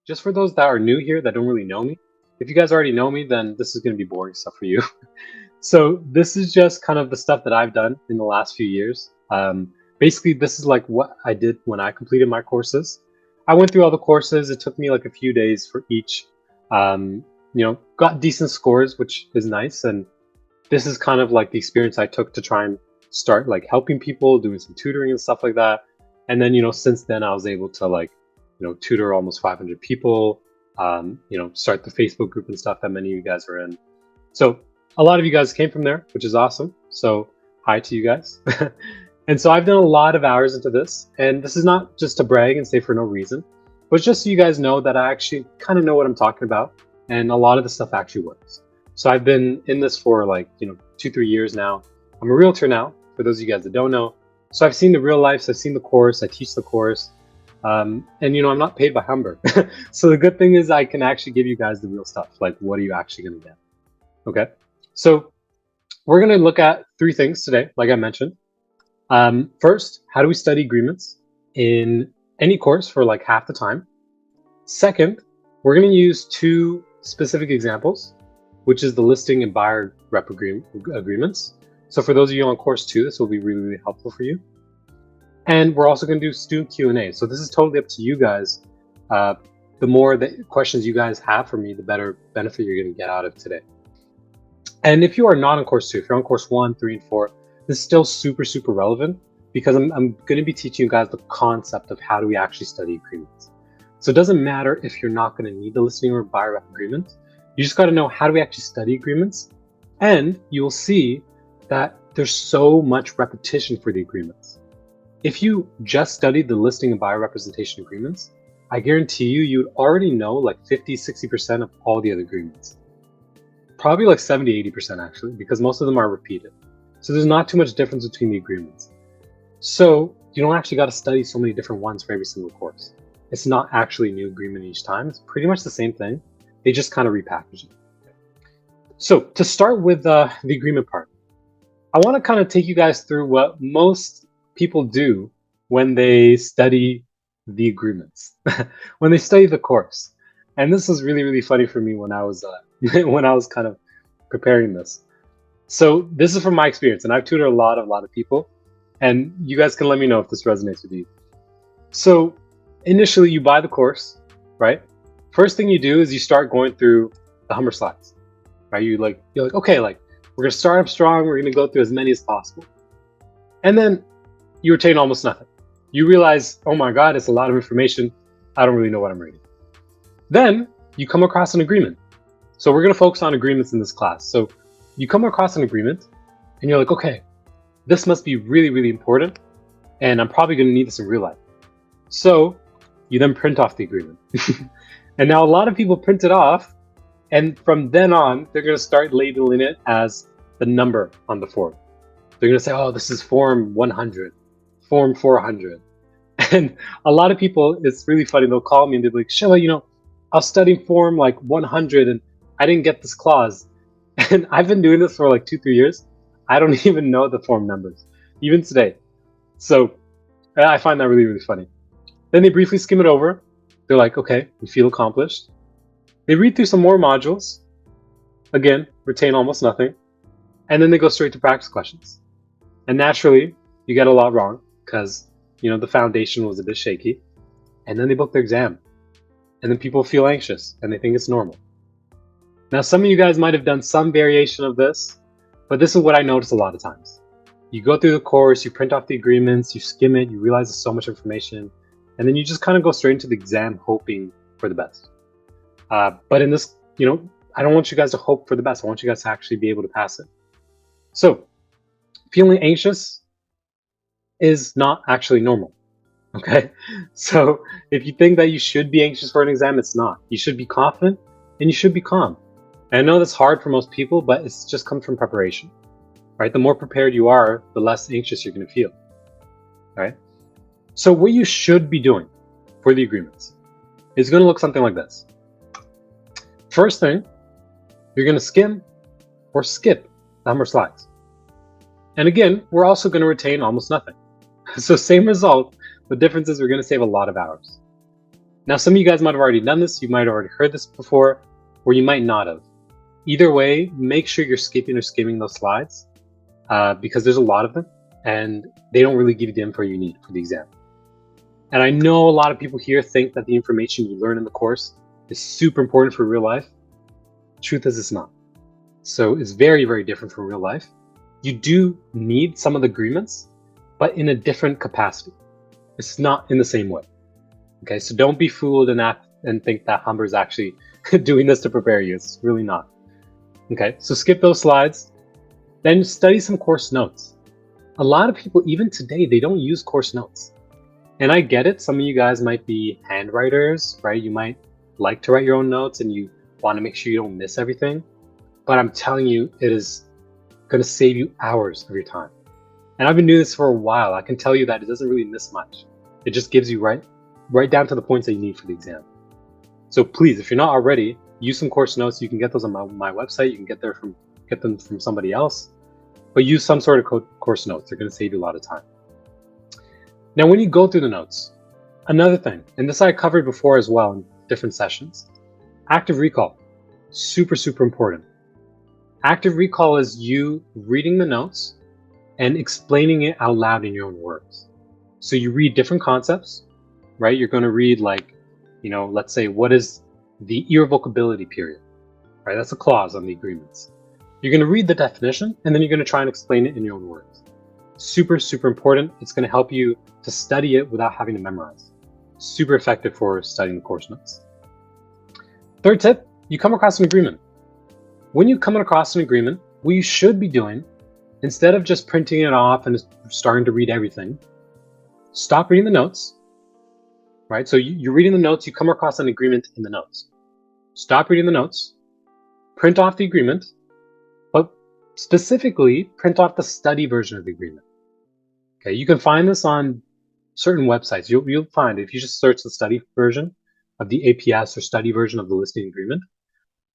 just for those that are new here that don't really know me, if you guys already know me, then this is going to be boring stuff for you. So this is just kind of the stuff that I've done in the last few years. Basically, this is like what I did when I completed my courses. I went through all the courses. It took me like a few days for each. Got decent scores, which is nice. And this is kind of like the experience I took to try and start like helping people, doing some tutoring and stuff like that. And then, since then I was able to like, tutor almost 500 people, start the Facebook group and stuff that many of you guys are in. So a lot of you guys came from there, which is awesome. So hi to you guys. And so I've done a lot of hours into this, and this is not just to brag and say for no reason, but just so you guys know that I actually kind of know what I'm talking about, and a lot of the stuff actually works. So I've been in this for like, 2, 3 years now. I'm a realtor now, for those of you guys that don't know. So I've seen the real life, so I've seen the course, I teach the course, and I'm not paid by Humber. So the good thing is I can actually give you guys the real stuff, like what are you actually gonna get, okay? So we're gonna look at 3 things today, like I mentioned. First, how do we study agreements in any course for like half the time? Second, we're going to use 2 specific examples, which is the listing and buyer rep agreements. So for those of you on course 2, this will be really, really helpful for you. And we're also going to do student Q&A. So this is totally up to you guys. The more questions you guys have for me, the better benefit you're going to get out of today. And if you are not on course 2, if you're on course 1, 3, and 4, this is still super, super relevant because I'm going to be teaching you guys the concept of how do we actually study agreements. So it doesn't matter if you're not going to need the listing or buyer rep agreement. You just got to know how do we actually study agreements. And you'll see that there's so much repetition for the agreements. If you just studied the listing and buyer representation agreements, I guarantee you'd already know like 50, 60% of all the other agreements. Probably like 70, 80% actually, because most of them are repeated. So there's not too much difference between the agreements. So you don't actually got to study so many different ones for every single course. It's not actually a new agreement each time. It's pretty much the same thing. They just kind of repackage it. So to start with the agreement part, I want to kind of take you guys through what most people do when they study the agreements, when they study the course. And this was really, really funny for me when I was when I was kind of preparing this. So this is from my experience, and I've tutored a lot of people, and you guys can let me know if this resonates with you. So initially you buy the course, right? First thing you do is you start going through the Humber slides, right? You're like, okay, like we're gonna start up strong, we're gonna go through as many as possible. And then you retain almost nothing. You realize, oh my God, it's a lot of information. I don't really know what I'm reading. Then you come across an agreement. So we're gonna focus on agreements in this class. So you come across an agreement and you're like, okay, this must be really, really important. And I'm probably going to need this in real life. So you then print off the agreement. And now a lot of people print it off. And from then on, they're going to start labeling it as the number on the form. They're going to say, oh, this is form 100, form 400. And a lot of people, it's really funny. They'll call me and they'll be like, Sheila, I was studying form like 100 and I didn't get this clause. And I've been doing this for like 2, 3 years. I don't even know the form numbers, even today. So I find that really, really funny. Then they briefly skim it over. They're like, okay, we feel accomplished. They read through some more modules. Again, retain almost nothing. And then they go straight to practice questions. And naturally, you get a lot wrong because, the foundation was a bit shaky. And then they book their exam. And then people feel anxious and they think it's normal. Now, some of you guys might have done some variation of this, but this is what I notice a lot of times. You go through the course, you print off the agreements, you skim it, you realize there's so much information, and then you just kind of go straight into the exam hoping for the best. But in this, I don't want you guys to hope for the best. I want you guys to actually be able to pass it. So feeling anxious is not actually normal. Okay. So if you think that you should be anxious for an exam, it's not. You should be confident and you should be calm. And I know that's hard for most people, but it's just comes from preparation, right? The more prepared you are, the less anxious you're going to feel, right? So what you should be doing for the agreements is going to look something like this. First thing, you're going to skim or skip the Humber slides. And again, we're also going to retain almost nothing. So same result, the difference is we're going to save a lot of hours. Now, some of you guys might have already done this, you might have already heard this before, or you might not have. Either way, make sure you're skipping or skimming those slides because there's a lot of them and they don't really give you the info you need for the exam. And I know a lot of people here think that the information you learn in the course is super important for real life. Truth is, it's not. So it's very, very different from real life. You do need some of the agreements, but in a different capacity. It's not in the same way. Okay, so don't be fooled and think that Humber is actually doing this to prepare you. It's really not. Okay, so skip those slides. Then study some course notes. A lot of people, even today, they don't use course notes. And I get it. Some of you guys might be handwriters, right? You might like to write your own notes and you want to make sure you don't miss everything. But I'm telling you, it is going to save you hours of your time. And I've been doing this for a while. I can tell you that it doesn't really miss much. It just gives you right down to the points that you need for the exam. So please, if you're not already, use some course notes. You can get those on my website. You can get them from somebody else. But use some sort of course notes. They're going to save you a lot of time. Now, when you go through the notes, another thing, and this I covered before as well in different sessions, active recall. Super, super important. Active recall is you reading the notes and explaining it out loud in your own words. So you read different concepts, right? You're going to read let's say, what is the irrevocability period, right? That's a clause on the agreements. You're going to read the definition and then you're going to try and explain it in your own words. Super, super important. It's going to help you to study it without having to memorize. Super effective for studying the course notes. Third tip, you come across an agreement. When you come across an agreement, what you should be doing, instead of just printing it off and starting to read everything, stop reading the notes, right? So you're reading the notes, you come across an agreement in the notes. Stop reading the notes, print off the agreement, but specifically print off the study version of the agreement. Okay, you can find this on certain websites. You'll find if you just search the study version of the APS or study version of the listing agreement,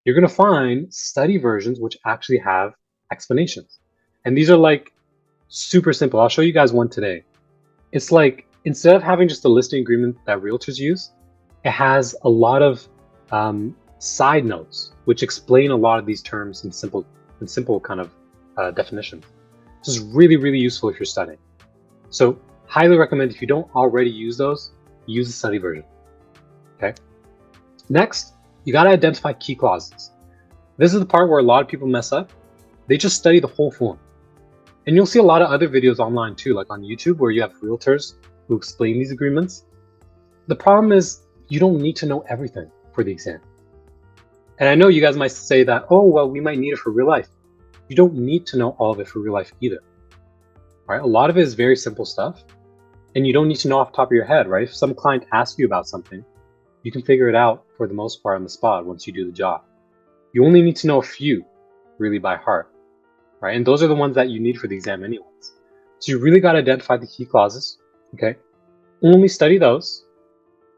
you're going to find study versions which actually have explanations. And these are super simple. I'll show you guys one today. It's instead of having just a listing agreement that realtors use, it has a lot of side notes which explain a lot of these terms in simple kind of definitions. This is really, really useful if you're studying. So highly recommend, if you don't already use those, use the study version. Okay. Next, you got to identify key clauses. This is the part where a lot of people mess up. They just study the whole form. And you'll see a lot of other videos online too, like on YouTube, where you have realtors who explain these agreements. The problem is you don't need to know everything for the exam. And I know you guys might say that, oh, well, we might need it for real life. You don't need to know all of it for real life either. Right? A lot of it is very simple stuff. And you don't need to know off the top of your head, right? If some client asks you about something, you can figure it out for the most part on the spot once you do the job. You only need to know a few really by heart, right? And those are the ones that you need for the exam anyways. So you really got to identify the key clauses, okay? Only study those.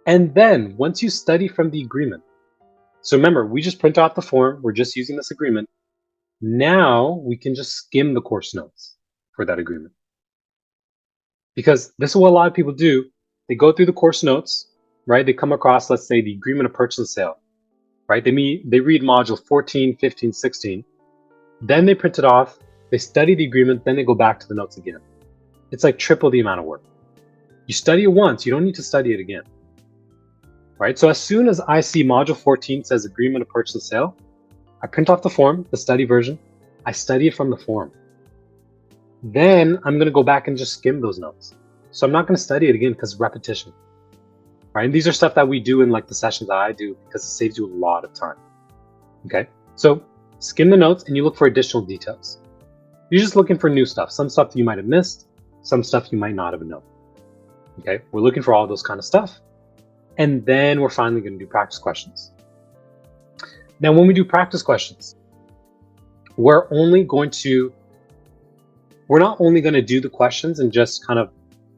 And then once you study from the agreement, so remember, we just print out the form. We're just using this agreement. Now we can just skim the course notes for that agreement. Because this is what a lot of people do. They go through the course notes, right? They come across, let's say, the agreement of purchase and sale, right? They read module 14, 15, 16. Then they print it off. They study the agreement. Then they go back to the notes again. It's like triple the amount of work. You study it once. You don't need to study it again, right? So as soon as I see module 14 says agreement of purchase and sale, I print off the form, the study version. I study it from the form. Then I'm going to go back and just skim those notes. So I'm not going to study it again because repetition, right? And these are stuff that we do in the sessions that I do because it saves you a lot of time. Okay. So skim the notes and you look for additional details. You're just looking for new stuff. Some stuff you might have missed, some stuff you might not have known. Okay. We're looking for all those kind of stuff. And then we're finally going to do practice questions. Now, when we do practice questions, we're not only going to do the questions and just kind of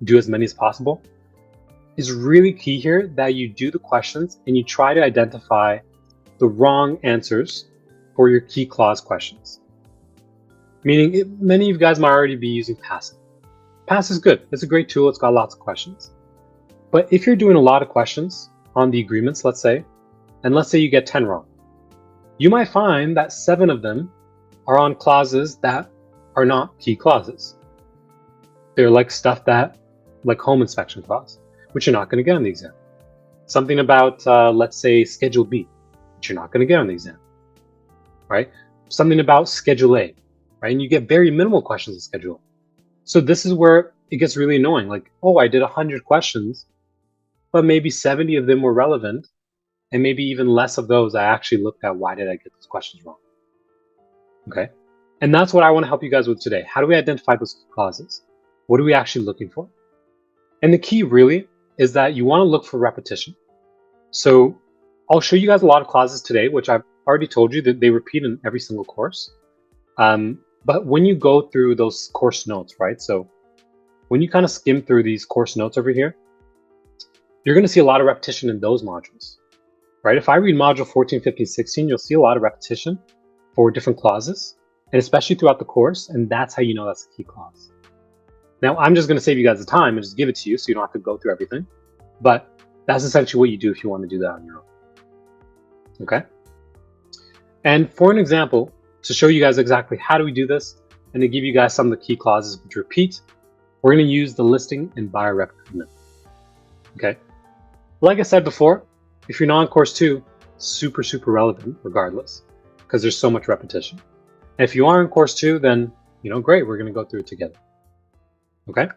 do as many as possible. It's really key here that you do the questions and you try to identify the wrong answers for your key clause questions. Meaning, many of you guys might already be using Passive. Passive is good. It's a great tool. It's got lots of questions. But if you're doing a lot of questions, on the agreements, let's say, and let's say you get 10 wrong. You might find that 7 of them are on clauses that are not key clauses. They're like stuff that, like home inspection clause, which you're not going to get on the exam. Something about, let's say, Schedule B, which you're not going to get on the exam, right? Something about Schedule A, right? And you get very minimal questions in Schedule A. So this is where it gets really annoying. Like, oh, I did 100 questions, but maybe 70 of them were relevant, and maybe even less of those I actually looked at why did I get those questions wrong. Okay? And that's what I want to help you guys with today. How do we identify those clauses? What are we actually looking for? And the key really is that you want to look for repetition. So I'll show you guys a lot of clauses today, which I've already told you that they repeat in every single course. But when you go through those course notes, right? So when you kind of skim through these course notes over here, you're going to see a lot of repetition in those modules, right? If I read module 14, 15, 16, you'll see a lot of repetition for different clauses, and especially throughout the course, and that's how you know that's a key clause. Now, I'm just going to save you guys the time and just give it to you so you don't have to go through everything, but that's essentially what you do if you want to do that on your own. Okay? And for an example, to show you guys exactly how do we do this, and to give you guys some of the key clauses which repeat, we're going to use the listing and buyer rep agreement. Okay? Like I said before, if you're not in course 2, super relevant regardless, because there's so much repetition. And if you are in course 2, then, great, we're going to go through it together. Okay?